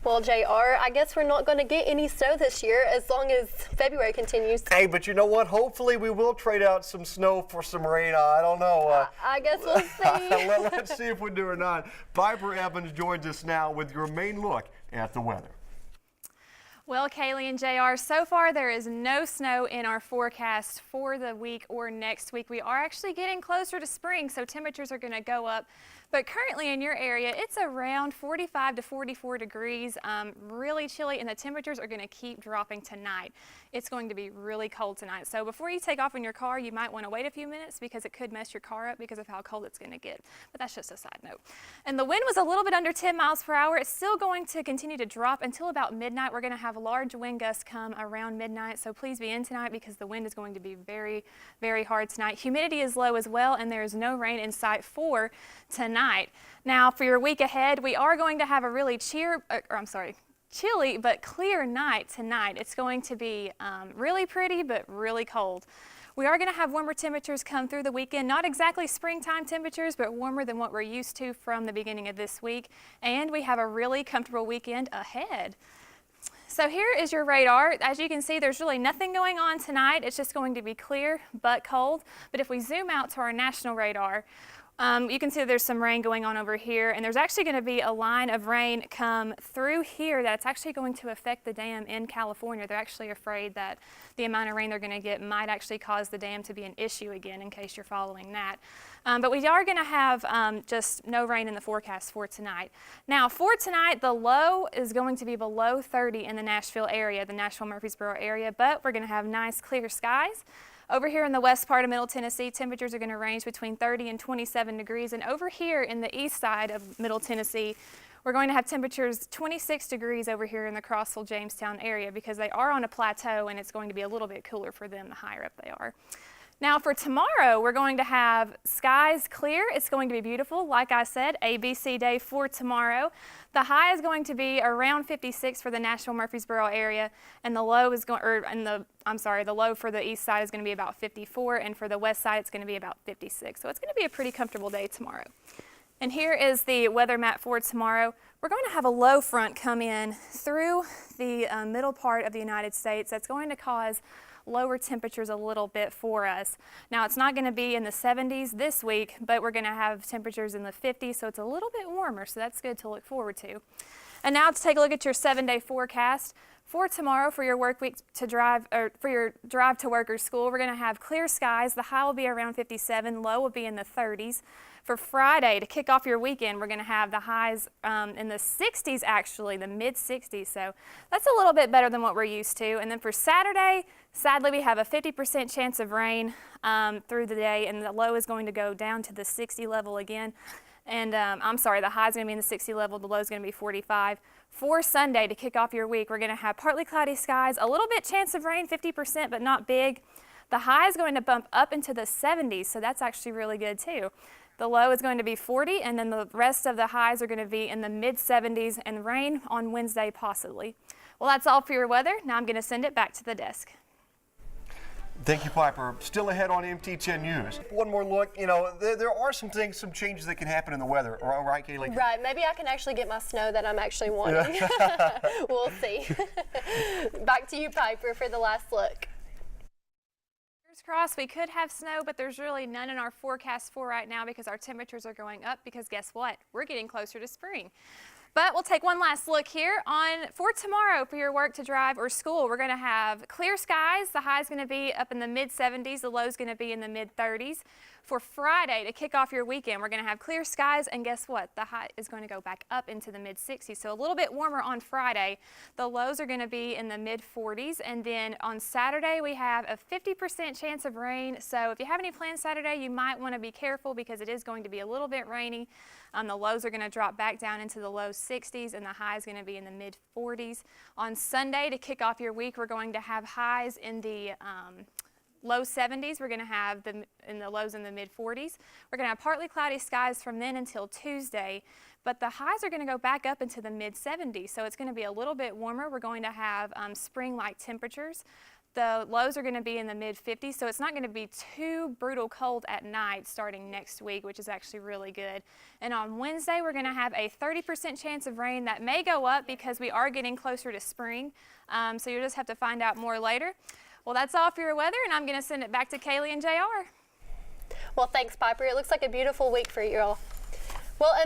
Well, JR, I guess we're not going to get any snow this year as long as February continues. Hey, but you know what? Hopefully we will trade out some snow for some rain. I don't know. I guess we'll see. Let's see if we do or not. Piper Evans joins us now with your main look at the weather. Well, Kaylee and JR, so far there is no snow in our forecast for the week or next week. We are actually getting closer to spring, so temperatures are going to go up. But currently in your area, it's around 45 to 44 degrees, really chilly, and the temperatures are going to keep dropping tonight. It's going to be really cold tonight. So before you take off in your car, you might want to wait a few minutes because it could mess your car up because of how cold it's going to get. But that's just a side note. And the wind was a little bit under 10 miles per hour. It's still going to continue to drop until about midnight. We're going to have large wind gusts come around midnight, so please be in tonight because the wind is going to be very, very hard tonight. Humidity is low as well, and there is no rain in sight for tonight. Now, for your week ahead, we are going to have a really chilly but clear night tonight. It's going to be really pretty but really cold. We are going to have warmer temperatures come through the weekend, not exactly springtime temperatures, but warmer than what we're used to from the beginning of this week. And we have a really comfortable weekend ahead. So here is your radar. As you can see, there's really nothing going on tonight. It's just going to be clear but cold. But if we zoom out to our national radar, you can see there's some rain going on over here, and there's actually going to be a line of rain come through here that's actually going to affect the dam in California. They're actually afraid that the amount of rain they're going to get might actually cause the dam to be an issue again, in case you're following that. But we are going to have just no rain in the forecast for tonight. Now, for tonight, the low is going to be below 30 in the Nashville area, the Nashville-Murfreesboro area, but we're going to have nice clear skies. Over here in the west part of Middle Tennessee, temperatures are going to range between 30 and 27 degrees. And over here in the east side of Middle Tennessee, we're going to have temperatures 26 degrees over here in the Crossville, Jamestown area because they are on a plateau and it's going to be a little bit cooler for them the higher up they are. Now for tomorrow, we're going to have skies clear. It's going to be beautiful. Like I said, ABC day for tomorrow. The high is going to be around 56 for the Nashville-Murfreesboro area, and the low is going, the low for the east side is going to be about 54, and for the west side it's going to be about 56. So it's going to be a pretty comfortable day tomorrow. And here is the weather map for tomorrow. We're going to have a low front come in through the middle part of the United States. That's going to cause lower temperatures a little bit for us. Now, it's not going to be in the 70s this week, but we're going to have temperatures in the 50s, so it's a little bit warmer, so that's good to look forward to. And now to take a look at your 7-day forecast. For tomorrow, for your work week to drive, or for your drive to work or school, we're going to have clear skies. The high will be around 57, low will be in the 30s. For Friday, to kick off your weekend, we're going to have the highs in the 60s, actually, the mid-60s. So that's a little bit better than what we're used to. And then for Saturday, sadly, we have a 50% chance of rain through the day, and the low is going to go down to the 60 level again. And the high is going to be in the 60 level, the low is going to be 45. For Sunday, to kick off your week, we're going to have partly cloudy skies, a little bit chance of rain, 50%, but not big. The high is going to bump up into the 70s, so that's actually really good too. The low is going to be 40, and then the rest of the highs are going to be in the mid-70s, and rain on Wednesday possibly. Well, that's all for your weather. Now I'm going to send it back to the desk. Thank you, Piper. Still ahead on MT10 News. One more look. You know, there are some changes that can happen in the weather. Right, Kaylee? Right. Maybe I can actually get my snow that I'm actually wanting. Yeah. We'll see. Back to you, Piper, for the last look. Fingers crossed, we could have snow, but there's really none in our forecast for right now because our temperatures are going up because guess what? We're getting closer to spring. But we'll take one last look here for tomorrow for your work to drive or school. We're going to have clear skies. The high is going to be up in the mid-70s. The low is going to be in the mid-30s. For Friday, to kick off your weekend, we're going to have clear skies, and guess what? The high is going to go back up into the mid-60s, so a little bit warmer on Friday. The lows are going to be in the mid-40s, and then on Saturday, we have a 50% chance of rain, so if you have any plans Saturday, you might want to be careful because it is going to be a little bit rainy. The lows are going to drop back down into the low 60s, and the high is going to be in the mid-40s. On Sunday, to kick off your week, we're going to have highs in the low 70s. We're going to have in the lows in the mid-40s. We're going to have partly cloudy skies from then until Tuesday, but the highs are going to go back up into the mid-70s, so it's going to be a little bit warmer. We're going to have spring-like temperatures. The lows are going to be in the mid-50s, so it's not going to be too brutal cold at night starting next week, which is actually really good. And on Wednesday, we're going to have a 30% chance of rain. That may go up because we are getting closer to spring, so you'll just have to find out more later. Well, that's all for your weather, and I'm going to send it back to Kaylee and JR. Well, thanks, Piper. It looks like a beautiful week for you all. Well, and